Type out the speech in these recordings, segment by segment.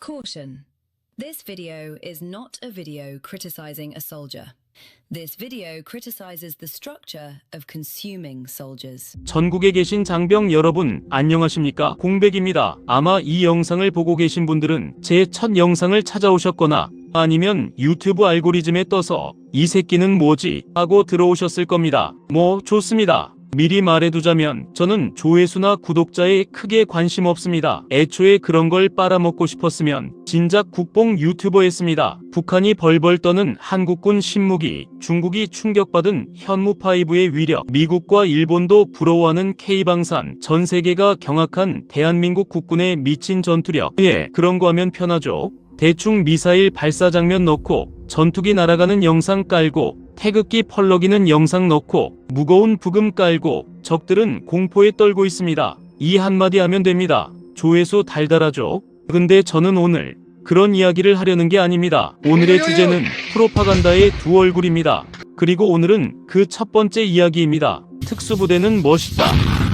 Caution. This video is not a video criticizing a soldier. This video criticizes the structure of consuming soldiers. 전국에 계신 장병 여러분, 안녕하십니까? 공백입니다. 아마 이 영상을 보고 계신 분들은 제 첫 영상을 찾아오셨거나 아니면 유튜브 알고리즘에 떠서 이 새끼는 뭐지? 하고 들어오셨을 겁니다. 뭐 좋습니다. 미리 말해두자면 저는 조회수나 구독자에 크게 관심 없습니다. 애초에 그런 걸 빨아먹고 싶었으면 진작 국뽕 유튜버였습니다. 북한이 벌벌 떠는 한국군 신무기, 중국이 충격받은 현무5의 위력, 미국과 일본도 부러워하는 K방산, 전 세계가 경악한 대한민국 국군의 미친 전투력. 그런 거 하면 편하죠. 대충 미사일 발사 장면 넣고 전투기 날아가는 영상 깔고 태극기 펄럭이는 영상 넣고 무거운 부금 깔고 적들은 공포에 떨고 있습니다. 이 한마디 하면 됩니다. 조회수 달달하죠. 근데 저는 오늘 그런 이야기를 하려는 게 아닙니다. 오늘의 주제는 프로파간다의 두 얼굴입니다. 그리고 오늘은 그 첫 번째 이야기입니다. 특수부대는 멋있다.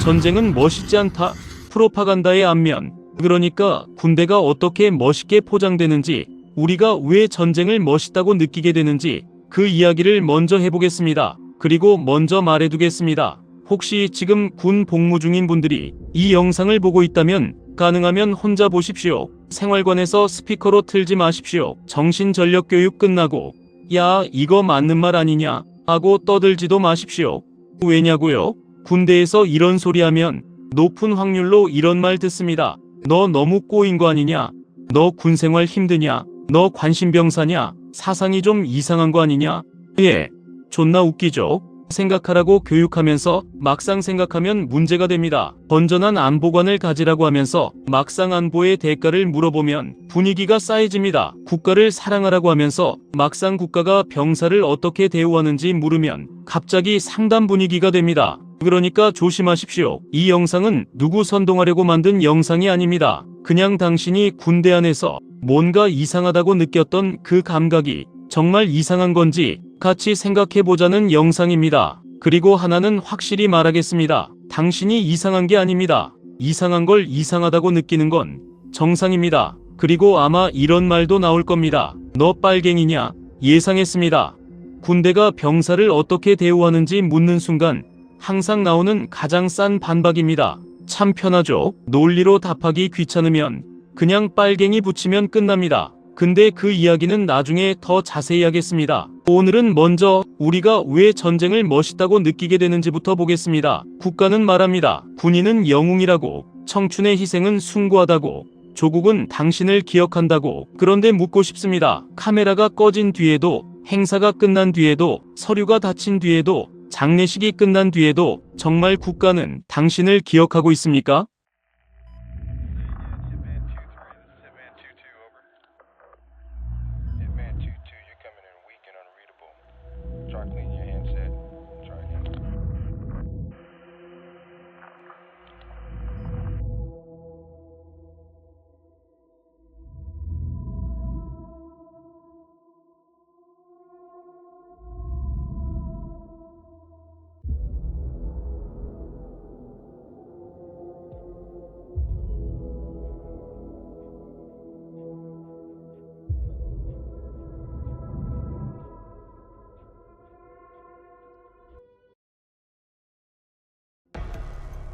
전쟁은 멋있지 않다. 프로파간다의 앞면. 그러니까 군대가 어떻게 멋있게 포장되는지, 우리가 왜 전쟁을 멋있다고 느끼게 되는지 그 이야기를 먼저 해보겠습니다. 그리고 먼저 말해두겠습니다. 혹시 지금 군 복무 중인 분들이 이 영상을 보고 있다면 가능하면 혼자 보십시오. 생활관에서 스피커로 틀지 마십시오. 정신전력교육 끝나고 야 이거 맞는 말 아니냐 하고 떠들지도 마십시오. 왜냐고요? 군대에서 이런 소리 하면 높은 확률로 이런 말 듣습니다. 너 너무 꼬인 거 아니냐? 너 군생활 힘드냐? 너 관심병사냐? 사상이 좀 이상한 거 아니냐? 존나 웃기죠? 생각하라고 교육하면서 막상 생각하면 문제가 됩니다. 건전한 안보관을 가지라고 하면서 막상 안보의 대가를 물어보면 분위기가 싸해집니다. 국가를 사랑하라고 하면서 막상 국가가 병사를 어떻게 대우하는지 물으면 갑자기 상담 분위기가 됩니다. 그러니까 조심하십시오. 이 영상은 누구 선동하려고 만든 영상이 아닙니다. 그냥 당신이 군대 안에서 뭔가 이상하다고 느꼈던 그 감각이 정말 이상한 건지 같이 생각해보자는 영상입니다. 그리고 하나는 확실히 말하겠습니다. 당신이 이상한 게 아닙니다. 이상한 걸 이상하다고 느끼는 건 정상입니다. 그리고 아마 이런 말도 나올 겁니다. 너 빨갱이냐? 예상했습니다. 군대가 병사를 어떻게 대우하는지 묻는 순간 항상 나오는 가장 싼 반박입니다. 참 편하죠? 논리로 답하기 귀찮으면 그냥 빨갱이 붙이면 끝납니다. 근데 그 이야기는 나중에 더 자세히 하겠습니다. 오늘은 먼저 우리가 왜 전쟁을 멋있다고 느끼게 되는지부터 보겠습니다. 국가는 말합니다. 군인은 영웅이라고, 청춘의 희생은 숭고하다고, 조국은 당신을 기억한다고. 그런데 묻고 싶습니다. 카메라가 꺼진 뒤에도, 행사가 끝난 뒤에도, 서류가 닫힌 뒤에도, 장례식이 끝난 뒤에도 정말 국가는 당신을 기억하고 있습니까?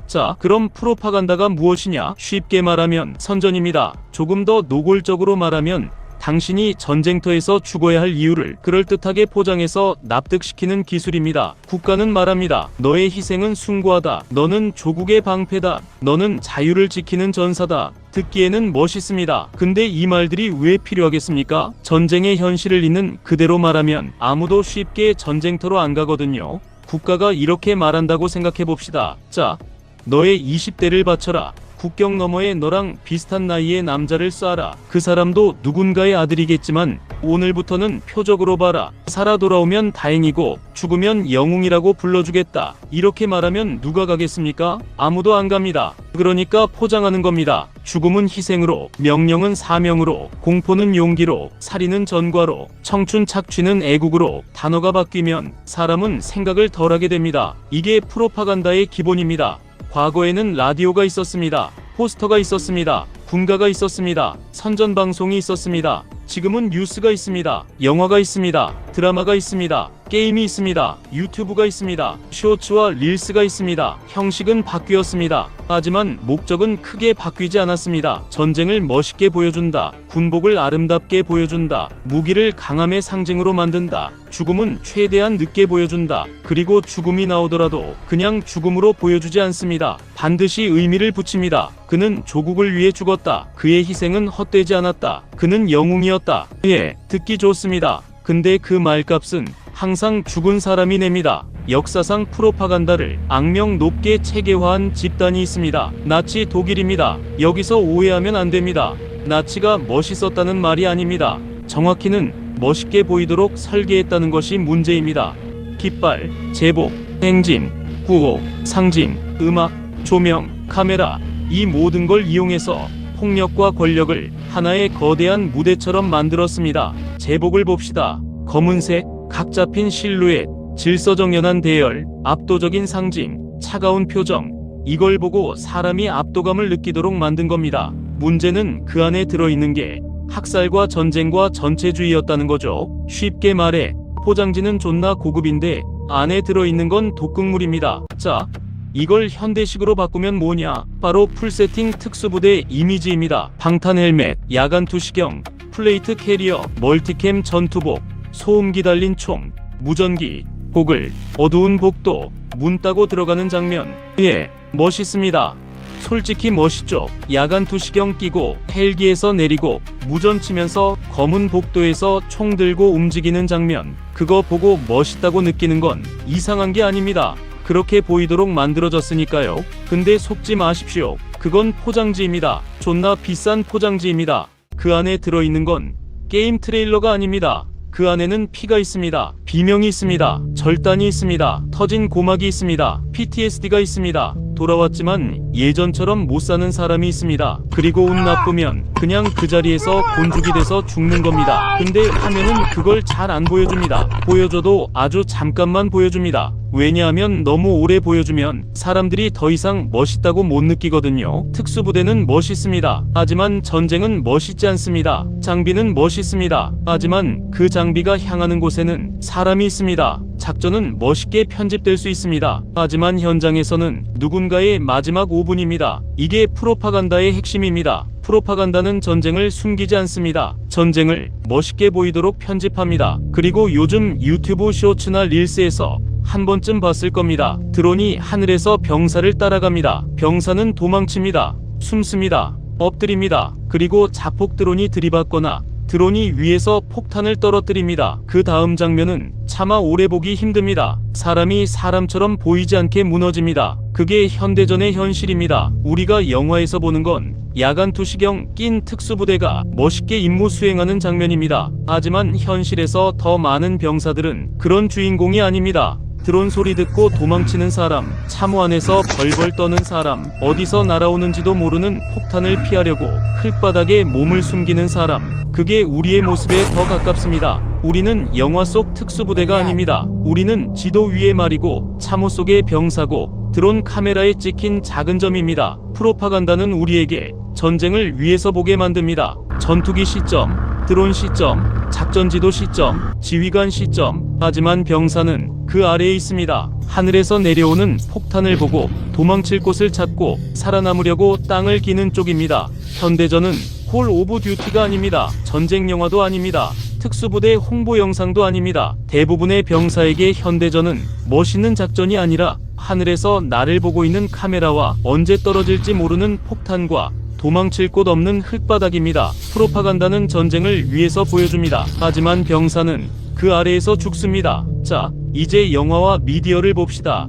자, 그럼 프로파간다가 무엇이냐? 쉽게 말하면 선전입니다. 조금 더 노골적으로 말하면 당신이 전쟁터에서 죽어야 할 이유를 그럴듯하게 포장해서 납득시키는 기술입니다. 국가는 말합니다. 너의 희생은 숭고하다. 너는 조국의 방패다. 너는 자유를 지키는 전사다. 듣기에는 멋있습니다. 근데 이 말들이 왜 필요하겠습니까? 전쟁의 현실을 있는 그대로 말하면 아무도 쉽게 전쟁터로 안 가거든요. 국가가 이렇게 말한다고 생각해봅시다. 자, 너의 20대를 바쳐라. 국경 너머에 너랑 비슷한 나이의 남자를 쏴라. 그 사람도 누군가의 아들이겠지만 오늘부터는 표적으로 봐라. 살아 돌아오면 다행이고 죽으면 영웅이라고 불러주겠다. 이렇게 말하면 누가 가겠습니까? 아무도 안 갑니다. 그러니까 포장하는 겁니다. 죽음은 희생으로, 명령은 사명으로, 공포는 용기로, 살인은 전과로, 청춘 착취는 애국으로. 단어가 바뀌면 사람은 생각을 덜하게 됩니다. 이게 프로파간다의 기본입니다. 과거에는 라디오가 있었습니다. 포스터가 있었습니다. 군가가 있었습니다. 선전 방송이 있었습니다. 지금은 뉴스가 있습니다. 영화가 있습니다. 드라마가 있습니다. 게임이 있습니다. 유튜브가 있습니다. 쇼츠와 릴스가 있습니다. 형식은 바뀌었습니다. 하지만 목적은 크게 바뀌지 않았습니다. 전쟁을 멋있게 보여준다. 군복을 아름답게 보여준다. 무기를 강함의 상징으로 만든다. 죽음은 최대한 늦게 보여준다. 그리고 죽음이 나오더라도 그냥 죽음으로 보여주지 않습니다. 반드시 의미를 붙입니다. 그는 조국을 위해 죽었다. 그의 희생은 헛되지 않았다. 그는 영웅이었다. 예, 듣기 좋습니다. 근데 그 말값은 항상 죽은 사람이 냅니다. 역사상 프로파간다를 악명 높게 체계화한 집단이 있습니다. 나치 독일입니다. 여기서 오해하면 안 됩니다. 나치가 멋있었다는 말이 아닙니다. 정확히는 멋있게 보이도록 설계했다는 것이 문제입니다. 깃발, 제복, 행진, 구호, 상징, 음악, 조명, 카메라, 이 모든 걸 이용해서 폭력과 권력을 하나의 거대한 무대처럼 만들었습니다. 제복을 봅시다. 검은색, 각 잡힌 실루엣, 질서정연한 대열, 압도적인 상징, 차가운 표정, 이걸 보고 사람이 압도감을 느끼도록 만든 겁니다. 문제는 그 안에 들어있는 게 학살과 전쟁과 전체주의였다는 거죠. 쉽게 말해 포장지는 존나 고급인데 안에 들어있는 건 독극물입니다. 자, 이걸 현대식으로 바꾸면 뭐냐? 바로 풀세팅 특수부대 이미지입니다. 방탄 헬멧, 야간 투시경, 플레이트 캐리어, 멀티캠 전투복, 소음기 달린 총, 무전기, 고글, 어두운 복도, 문 따고 들어가는 장면. 예, 멋있습니다. 솔직히 멋있죠. 야간 투시경 끼고 헬기에서 내리고 무전 치면서 검은 복도에서 총 들고 움직이는 장면. 그거 보고 멋있다고 느끼는 건 이상한 게 아닙니다. 그렇게 보이도록 만들어졌으니까요. 근데 속지 마십시오. 그건 포장지입니다. 존나 비싼 포장지입니다. 그 안에 들어있는 건 게임 트레일러가 아닙니다. 그 안에는 피가 있습니다. 비명이 있습니다. 절단이 있습니다. 터진 고막이 있습니다. PTSD가 있습니다. 돌아왔지만 예전처럼 못 사는 사람이 있습니다. 그리고 운 나쁘면 그냥 그 자리에서 곤죽이 돼서 죽는 겁니다. 근데 화면은 그걸 잘 안 보여줍니다. 보여줘도 아주 잠깐만 보여줍니다. 왜냐하면 너무 오래 보여주면 사람들이 더 이상 멋있다고 못 느끼거든요. 특수부대는 멋있습니다. 하지만 전쟁은 멋있지 않습니다. 장비는 멋있습니다. 하지만 그 장비가 향하는 곳에는 사람이 있습니다. 작전은 멋있게 편집될 수 있습니다. 하지만 현장에서는 누군가의 마지막 5분입니다. 이게 프로파간다의 핵심입니다. 프로파간다는 전쟁을 숨기지 않습니다. 전쟁을 멋있게 보이도록 편집합니다. 그리고 요즘 유튜브 쇼츠나 릴스에서 한 번쯤 봤을 겁니다. 드론이 하늘에서 병사를 따라갑니다. 병사는 도망칩니다. 숨습니다. 엎드립니다. 그리고 자폭 드론이 들이받거나 드론이 위에서 폭탄을 떨어뜨립니다. 그 다음 장면은 차마 오래 보기 힘듭니다. 사람이 사람처럼 보이지 않게 무너집니다. 그게 현대전의 현실입니다. 우리가 영화에서 보는 건 야간 투시경 낀 특수부대가 멋있게 임무 수행하는 장면입니다. 하지만 현실에서 더 많은 병사들은 그런 주인공이 아닙니다. 드론 소리 듣고 도망치는 사람, 참호 안에서 벌벌 떠는 사람, 어디서 날아오는지도 모르는 폭탄을 피하려고 흙바닥에 몸을 숨기는 사람, 그게 우리의 모습에 더 가깝습니다. 우리는 영화 속 특수부대가 아닙니다. 우리는 지도 위의 말이고 참호 속의 병사고 드론 카메라에 찍힌 작은 점입니다. 프로파간다는 우리에게 전쟁을 위에서 보게 만듭니다. 전투기 시점, 드론 시점, 작전지도 시점, 지휘관 시점. 하지만 병사는 그 아래에 있습니다. 하늘에서 내려오는 폭탄을 보고 도망칠 곳을 찾고 살아남으려고 땅을 기는 쪽입니다. 현대전은 콜 오브 듀티가 아닙니다. 전쟁 영화도 아닙니다. 특수부대 홍보 영상도 아닙니다. 대부분의 병사에게 현대전은 멋있는 작전이 아니라 하늘에서 나를 보고 있는 카메라와 언제 떨어질지 모르는 폭탄과 도망칠 곳 없는 흙바닥입니다. 프로파간다는 전쟁을 위해서 보여줍니다. 하지만 병사는 그 아래에서 죽습니다. 자, 이제 영화와 미디어를 봅시다.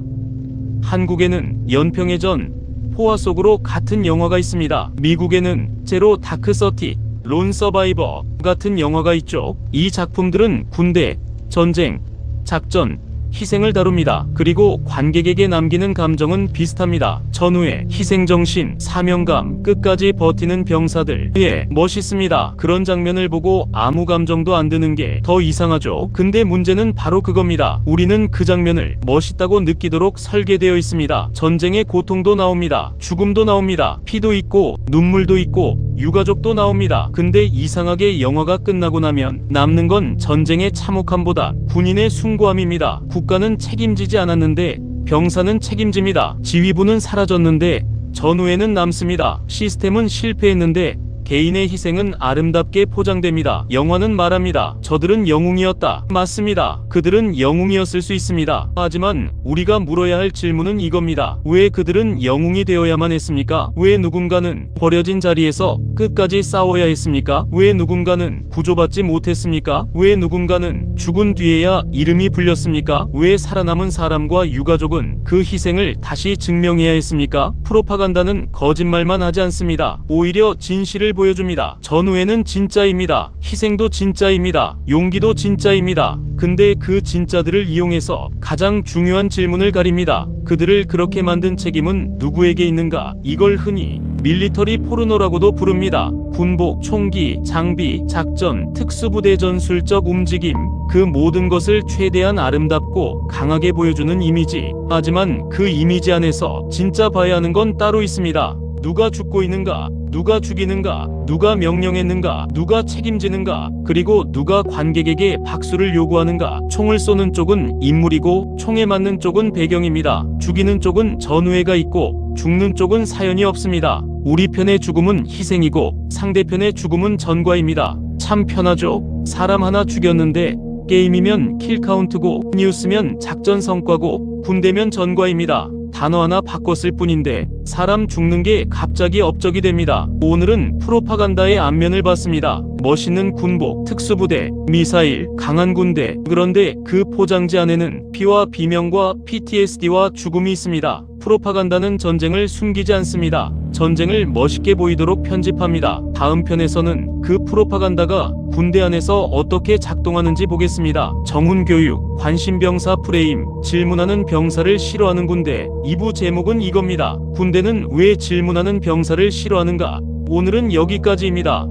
한국에는 연평해 전 포화 속으로 같은 영화가 있습니다. 미국에는 제로 다크 서티, 론 서바이버 같은 영화가 있죠. 이 작품들은 군대, 전쟁, 작전, 희생을 다룹니다. 그리고 관객에게 남기는 감정은 비슷합니다. 전우의 희생정신, 사명감, 끝까지 버티는 병사들. 예, 멋있습니다. 그런 장면을 보고 아무 감정도 안 드는 게 더 이상하죠. 근데 문제는 바로 그겁니다. 우리는 그 장면을 멋있다고 느끼도록 설계되어 있습니다. 전쟁의 고통도 나옵니다. 죽음도 나옵니다. 피도 있고 눈물도 있고 유가족도 나옵니다. 근데 이상하게 영화가 끝나고 나면 남는 건 전쟁의 참혹함보다 군인의 숭고함입니다. 국가는 책임지지 않았는데 병사는 책임집니다. 지휘부는 사라졌는데 전후에는 남습니다. 시스템은 실패했는데 개인의 희생은 아름답게 포장됩니다. 영화는 말합니다. 저들은 영웅이었다. 맞습니다. 그들은 영웅이었을 수 있습니다. 하지만 우리가 물어야 할 질문은 이겁니다. 왜 그들은 영웅이 되어야만 했습니까? 왜 누군가는 버려진 자리에서 끝까지 싸워야 했습니까? 왜 누군가는 구조받지 못했습니까? 왜 누군가는 죽은 뒤에야 이름이 불렸습니까? 왜 살아남은 사람과 유가족은 그 희생을 다시 증명해야 했습니까? 프로파간다는 거짓말만 하지 않습니다. 오히려 진실을 보여줍니다. 전후에는 진짜입니다. 희생도 진짜입니다. 용기도 진짜입니다. 근데 그 진짜들을 이용해서 가장 중요한 질문을 가립니다. 그들을 그렇게 만든 책임은 누구에게 있는가? 이걸 흔히 밀리터리 포르노라고도 부릅니다. 군복, 총기, 장비, 작전, 특수부대 전술적 움직임, 그 모든 것을 최대한 아름답고 강하게 보여주는 이미지. 하지만 그 이미지 안에서 진짜 봐야 하는 건 따로 있습니다. 누가 죽고 있는가? 누가 죽이는가? 누가 명령했는가? 누가 책임지는가? 그리고 누가 관객에게 박수를 요구하는가? 총을 쏘는 쪽은 인물이고 총에 맞는 쪽은 배경입니다. 죽이는 쪽은 전우애가 있고 죽는 쪽은 사연이 없습니다. 우리 편의 죽음은 희생이고 상대편의 죽음은 전과입니다. 참 편하죠? 사람 하나 죽였는데 게임이면 킬카운트고 뉴스면 작전 성과고 군대면 전과입니다. 단어 하나 바꿨을 뿐인데 사람 죽는 게 갑자기 업적이 됩니다. 오늘은 프로파간다의 앞면을 봤습니다. 멋있는 군복, 특수부대, 미사일, 강한 군대. 그런데 그 포장지 안에는 피와 비명과 PTSD와 죽음이 있습니다. 프로파간다는 전쟁을 숨기지 않습니다. 전쟁을 멋있게 보이도록 편집합니다. 다음 편에서는 그 프로파간다가 군대 안에서 어떻게 작동하는지 보겠습니다. 정훈교육, 관심병사 프레임, 질문하는 병사를 싫어하는 군대. 2부 제목은 이겁니다. 군대는 왜 질문하는 병사를 싫어하는가? 오늘은 여기까지입니다.